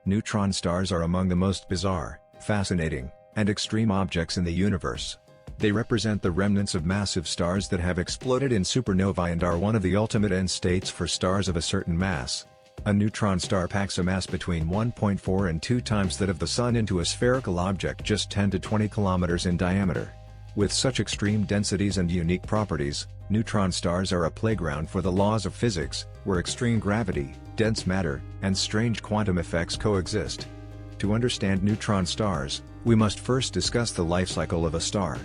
Neutron stars are among the most bizarre, fascinating, and extreme objects in the universe. They represent the remnants of massive stars that have exploded in supernovae and are one of the ultimate end states for stars of a certain mass. A neutron star packs a mass between 1.4 and 2 times that of the Sun into a spherical object just 10 to 20 kilometers in diameter. With such extreme densities and unique properties, neutron stars are a playground for the laws of physics, where extreme gravity, dense matter, and strange quantum effects coexist. To understand neutron stars, we must first discuss the life cycle of a star.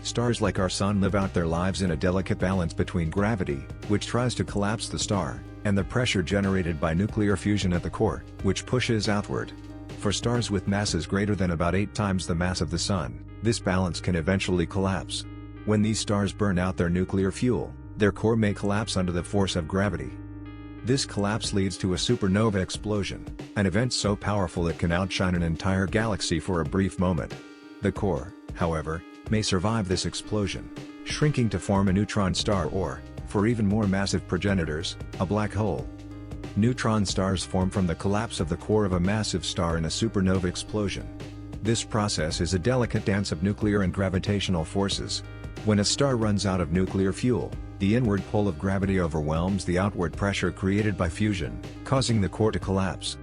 Stars like our Sun live out their lives in a delicate balance between gravity, which tries to collapse the star, and the pressure generated by nuclear fusion at the core, which pushes outward. For stars with masses greater than about 8 times the mass of the Sun, this balance can eventually collapse. When these stars burn out their nuclear fuel, their core may collapse under the force of gravity. This collapse leads to a supernova explosion, an event so powerful it can outshine an entire galaxy for a brief moment. The core, however, may survive this explosion, shrinking to form a neutron star or, for even more massive progenitors, a black hole. Neutron stars form from the collapse of the core of a massive star in a supernova explosion. This process is a delicate dance of nuclear and gravitational forces. When a star runs out of nuclear fuel, the inward pull of gravity overwhelms the outward pressure created by fusion, causing the core to collapse.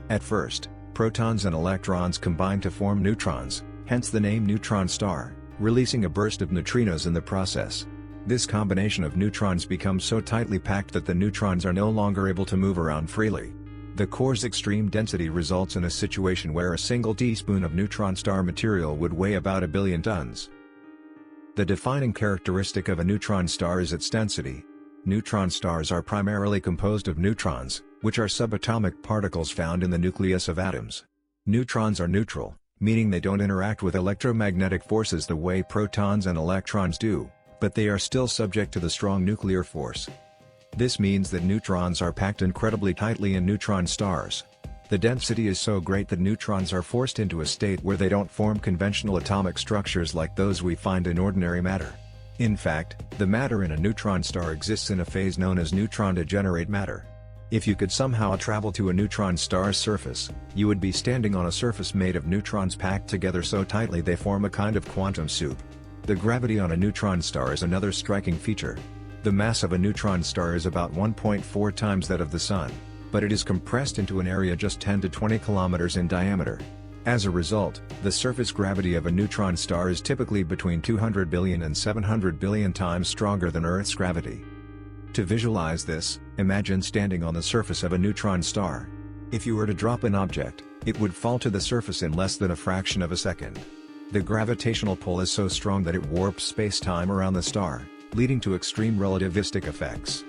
At first, protons and electrons combine to form neutrons, hence the name neutron star, releasing a burst of neutrinos in the process. This combination of neutrons becomes so tightly packed that the neutrons are no longer able to move around freely. The core's extreme density results in a situation where a single teaspoon of neutron star material would weigh about 1 billion tons. The defining characteristic of a neutron star is its density. Neutron stars are primarily composed of neutrons, which are subatomic particles found in the nucleus of atoms. Neutrons are neutral, meaning they don't interact with electromagnetic forces the way protons and electrons do, but they are still subject to the strong nuclear force. This means that neutrons are packed incredibly tightly in neutron stars. The density is so great that neutrons are forced into a state where they don't form conventional atomic structures like those we find in ordinary matter. In fact, the matter in a neutron star exists in a phase known as neutron-degenerate matter. If you could somehow travel to a neutron star's surface, you would be standing on a surface made of neutrons packed together so tightly they form a kind of quantum soup. The gravity on a neutron star is another striking feature. The mass of a neutron star is about 1.4 times that of the Sun, but it is compressed into an area just 10 to 20 kilometers in diameter. As a result, the surface gravity of a neutron star is typically between 200 billion and 700 billion times stronger than Earth's gravity. To visualize this, imagine standing on the surface of a neutron star. If you were to drop an object, it would fall to the surface in less than a fraction of a second. The gravitational pull is so strong that it warps space-time around the star, leading to extreme relativistic effects.